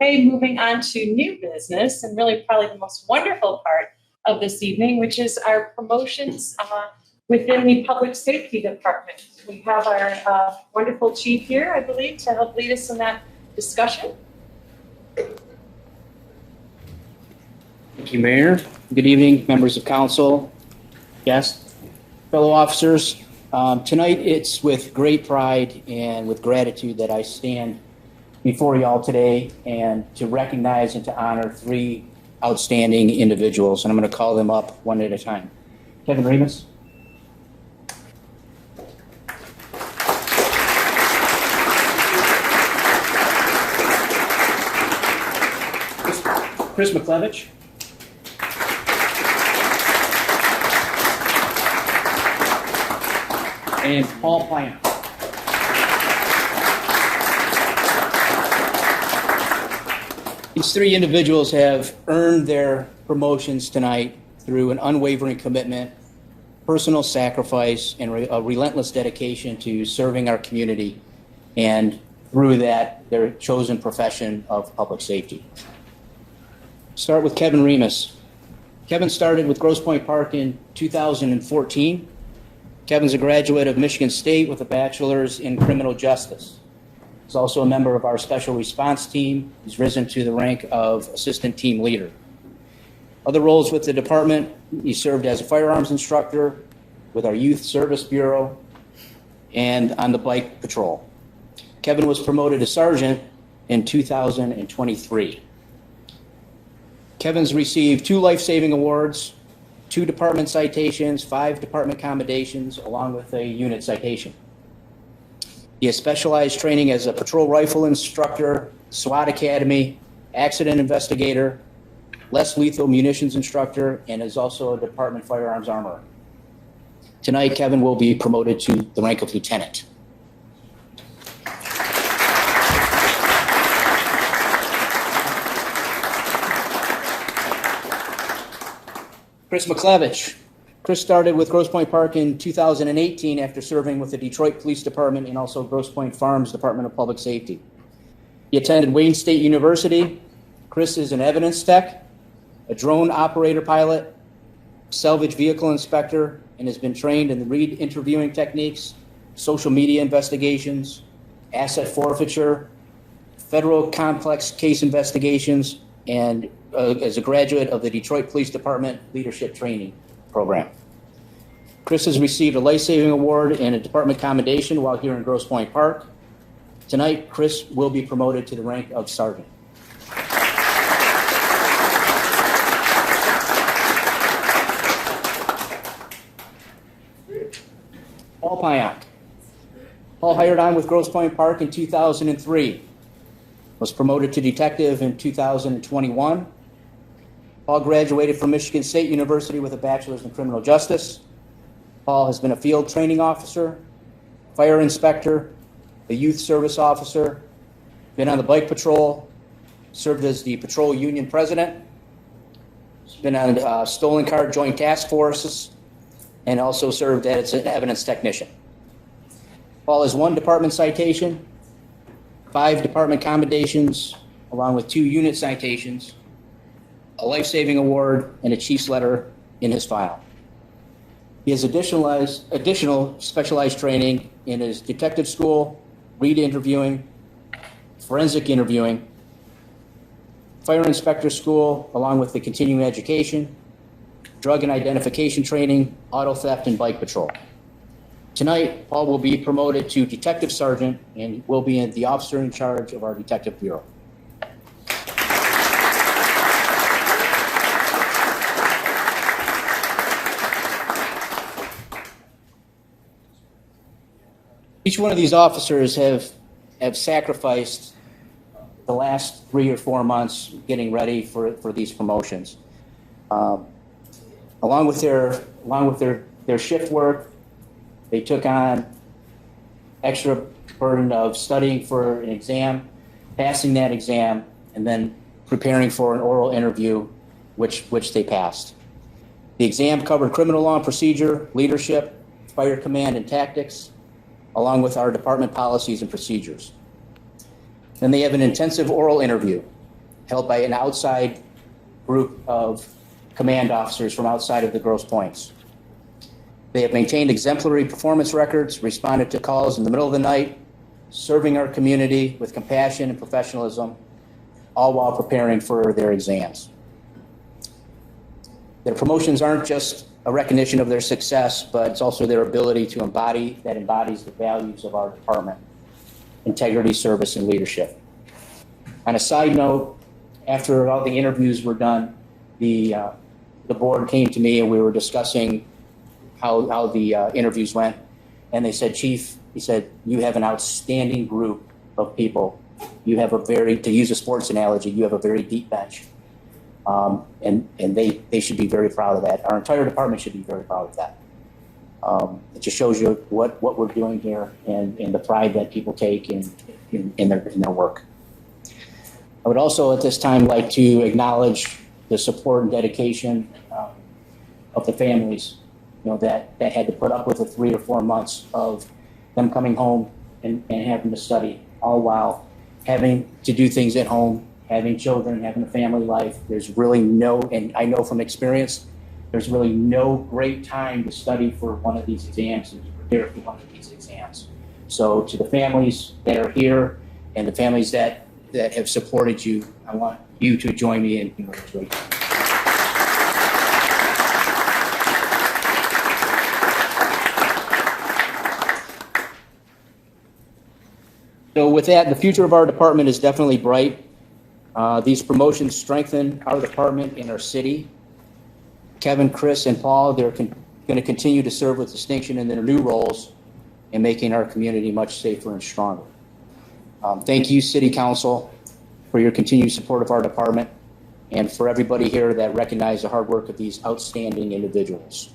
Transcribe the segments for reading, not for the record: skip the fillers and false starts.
Okay, moving on to new business, and really probably the most wonderful part of this evening, which is our promotions within the Public Safety Department. We have our wonderful chief here, I believe, to help lead us in that discussion. Thank you, Mayor. Good evening, members of council, guests, fellow officers. Tonight, it's with great pride and with gratitude that I stand before you all today and to recognize and to honor three outstanding individuals. And I'm going to call them up one at a time. Kevin Remus. Chris Muklewicz. And Paul Pionk. These three individuals have earned their promotions tonight through an unwavering commitment, personal sacrifice, and a relentless dedication to serving our community, and through that, their chosen profession of public safety. Start with Kevin Remus. Kevin started with Grosse Pointe Park in 2014. Kevin's a graduate of Michigan State with a bachelor's in criminal justice. He's also a member of our special response team. He's risen to the rank of assistant team leader. Other roles with the department, he served as a firearms instructor with our Youth Service Bureau and on the bike patrol. Kevin was promoted to sergeant in 2023. Kevin's received 2 life-saving awards, 2 department citations, 5 department commendations, along with a unit citation. He has specialized training as a patrol rifle instructor, SWAT Academy, accident investigator, less lethal munitions instructor, and is also a department firearms armorer. Tonight, Kevin will be promoted to the rank of lieutenant. Chris Muklewicz. Chris started with Grosse Pointe Park in 2018 after serving with the Detroit Police Department and also Grosse Pointe Farms Department of Public Safety. He attended Wayne State University. Chris is an evidence tech, a drone operator pilot, salvage vehicle inspector, and has been trained in the read interviewing techniques, social media investigations, asset forfeiture, federal complex case investigations, and as a graduate of the Detroit Police Department Leadership Training Program. Chris has received a life-saving award and a department commendation while here in Grosse Pointe Park. Tonight, Chris will be promoted to the rank of sergeant. Paul Pionk. Paul hired on with Grosse Pointe Park in 2003. Was promoted to detective in 2021. Paul graduated from Michigan State University with a bachelor's in criminal justice. Paul has been a field training officer, fire inspector, a youth service officer, been on the bike patrol, served as the patrol union president, been on stolen car joint task forces, and also served as an evidence technician. Paul has 1 department citation, 5 department commendations, along with 2 unit citations, a life-saving award, and a chief's letter in his file. He has additional specialized training in his detective school, read interviewing, forensic interviewing, fire inspector school, along with the continuing education, drug and identification training, auto theft, and bike patrol. Tonight, Paul will be promoted to detective sergeant and will be the officer in charge of our detective bureau. Each one of these officers have sacrificed the last 3 or 4 months getting ready for these promotions. Along with their shift work, they took on extra burden of studying for an exam, passing that exam, and then preparing for an oral interview, which they passed. The exam covered criminal law and procedure, leadership, fire command and tactics, along with our department policies and procedures. Then they have an intensive oral interview. held by an outside group of command officers from outside of the Grosse Pointes. They have maintained exemplary performance records, responded to calls in the middle of the night, serving our community with compassion and professionalism, all while preparing for their exams. Their promotions aren't just a recognition of their success, but it's also their ability to embodies the values of our department: integrity, service, and leadership. On a side note, after all the interviews were done, the board came to me and we were discussing how the interviews went, and they said, "Chief," he said, "you have an outstanding group of people. You have to use a sports analogy, you have a very deep bench." And they should be very proud of that. Our entire department should be very proud of that. It just shows you what we're doing here and the pride that people take in their work. I would also at this time like to acknowledge the support and dedication of the families, that had to put up with the 3 or 4 months of them coming home and having to study, all while having to do things at home, having children, having a family life. There's really and I know from experience, there's really no great time to study for one of these exams and to prepare for one of these exams. So to the families that are here and the families that have supported you, I want you to join me in congratulating. So with that, the future of our department is definitely bright. These promotions strengthen our department and our city. Kevin, Chris, and Paul, they're going to continue to serve with distinction in their new roles and making our community much safer and stronger. Thank you, City Council, for your continued support of our department and for everybody here that recognize the hard work of these outstanding individuals.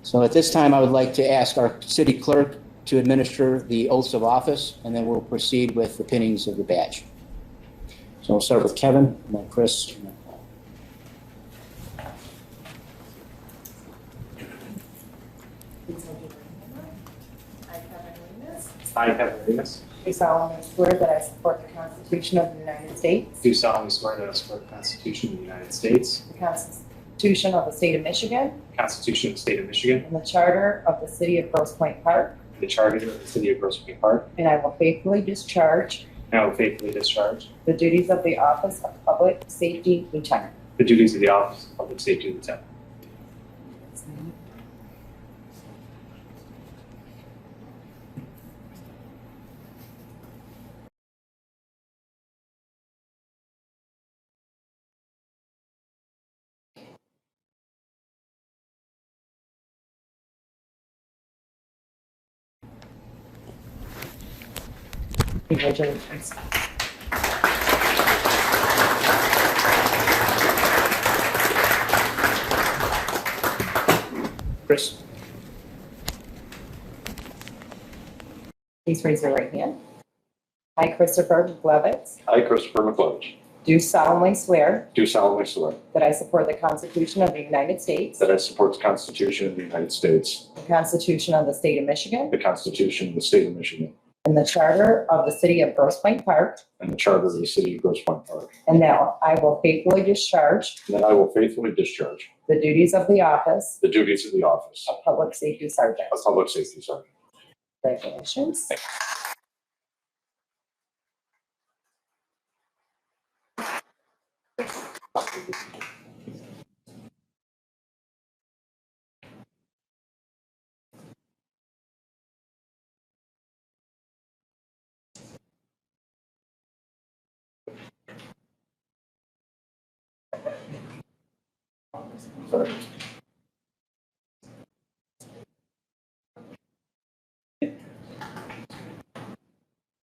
So at this time, I would like to ask our city clerk to administer the oaths of office, and then we'll proceed with the pinnings of the badge. So we'll start with Kevin, and then Chris, and then Paul. I, Kevin Remus, Do solemnly swear that I support the Constitution of the United States, do solemnly swear that I support the Constitution of the United States, the Constitution of the State of Michigan, the Constitution of the State of Michigan, and the Charter of the City of Grosse Pointe Park, and the Charter of the City of Grosse Pointe Park, and I will faithfully discharge and I will faithfully discharge the duties of the Office of Public Safety Lieutenant. the duties of the Office of Public Safety Lieutenant. Congratulations. Chris? Please raise your right hand. I, Christopher Muklewicz, I, Christopher Muklewicz, do solemnly swear do solemnly swear that I support the Constitution of the United States, that I support the Constitution of the United States, the Constitution of the State of Michigan, the Constitution of the State of Michigan, and the Charter of the City of Grosse Pointe Park, and the Charter of the City of Grosse Pointe Park, and that I will faithfully discharge and that I will faithfully discharge the duties of the Office the duties of the Office of Public Safety Sergeant. of Public Safety Sergeant. Congratulations.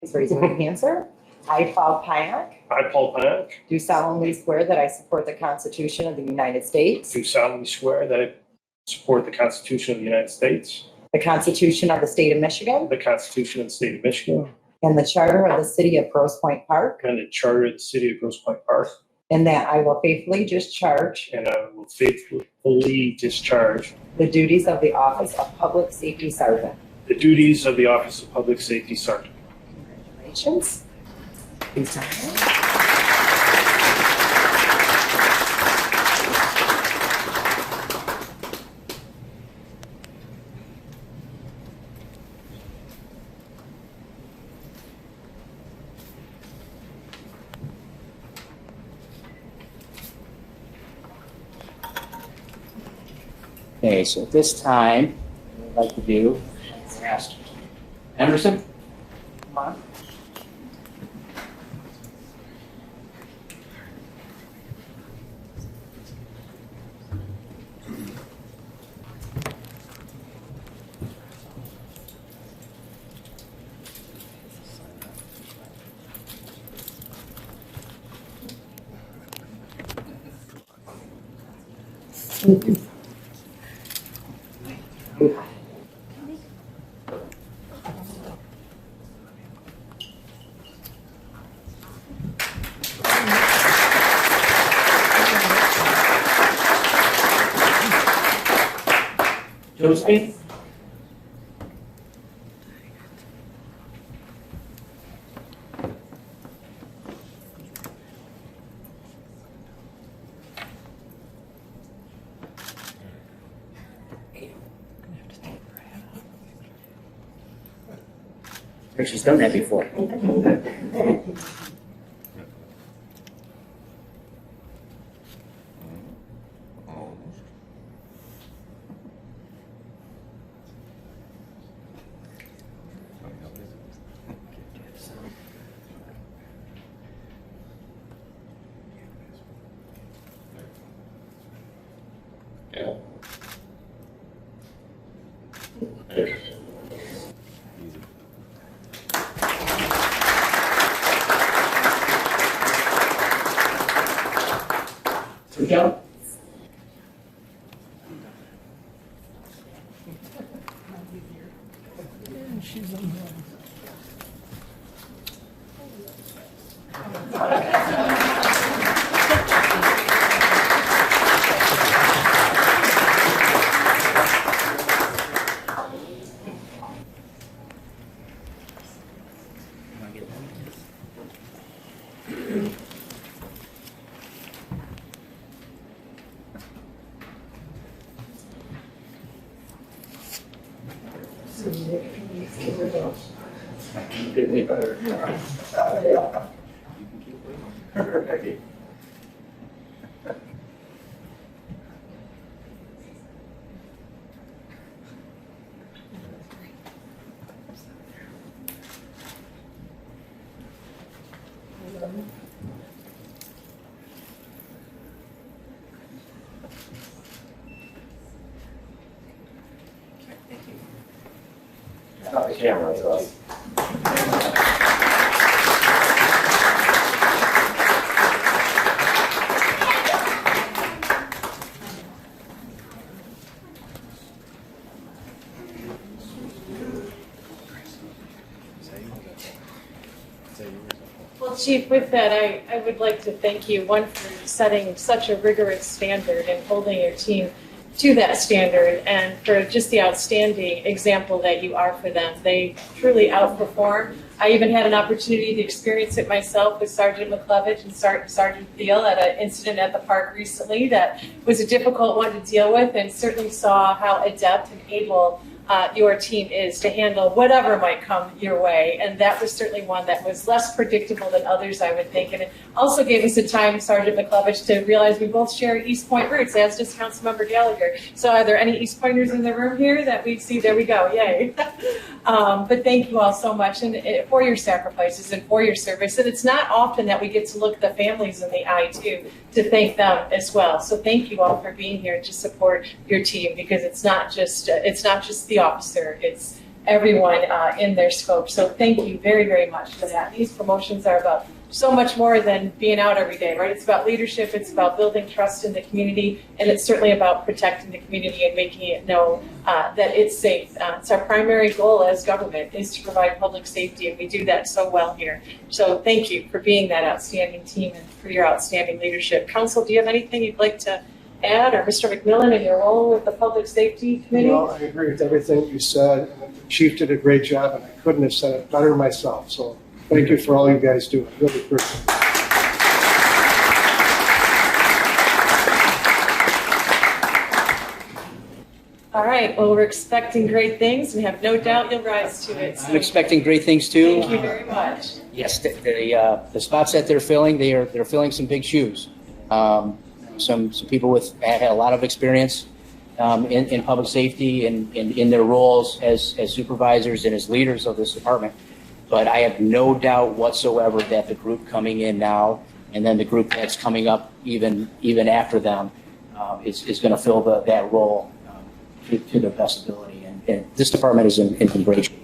Please raise your right hand, sir. I, Paul Pionk, I, Paul Pionk, do solemnly swear that I support the Constitution of the United States, do solemnly swear that I support the Constitution of the United States, the Constitution of the State of Michigan, the Constitution of the State of Michigan, and the Charter of the City of Grosse Pointe Park, and the Charter of the City of Grosse Pointe Park, and that I will faithfully discharge and I will faithfully discharge the duties of the Office of Public Safety Sergeant. the duties of the Office of Public Safety Sergeant. Congratulations. Please sign. Okay, so at this time, what I'd like to do, ask Emerson, come on. Josephine? She's done that before. Yeah. Joe? The camera's up. Well, Chief, with that, I would like to thank you, one, for setting such a rigorous standard and holding your team to that standard, and for just the outstanding example that you are for them. They truly outperform. I even had an opportunity to experience it myself with Sergeant Muklewicz and Sergeant Thiel at an incident at the park recently that was a difficult one to deal with, and certainly saw how adept and able your team is to handle whatever might come your way. And that was certainly one that was less predictable than others, I would think. And it also gave us a time, Sergeant Muklewicz, to realize we both share East Point roots, as does Councilmember Gallagher. So are there any East Pointers in the room here that we see? There we go, yay. But thank you all so much and for your sacrifices and for your service. And it's not often that we get to look the families in the eye too, to thank them as well. So thank you all for being here to support your team, because it's not just the officer, it's everyone in their scope. So thank you very, very much for that. These promotions are about so much more than being out every day, right? It's about leadership, it's about building trust in the community, and it's certainly about protecting the community and making it know that it's safe. It's our primary goal as government, is to provide public safety, and we do that so well here. So thank you for being that outstanding team and for your outstanding leadership. Council, do you have anything you'd like to add, or Mr. McMillan in your role with the Public Safety Committee? Well, I agree with everything you said. The chief did a great job, and I couldn't have said it better myself. So thank you for all you guys do. I really appreciate it. All right, well, we're expecting great things and have no doubt you'll rise to it. So I'm expecting great things too. thank you very much. Yes, the spots that they're filling, they're filling some big shoes. Some people with had a lot of experience, in public safety and in their roles as supervisors and as leaders of this department. But I have no doubt whatsoever that the group coming in now and then the group that's coming up even after them is going to fill that role to their best ability. And this department is in great shape.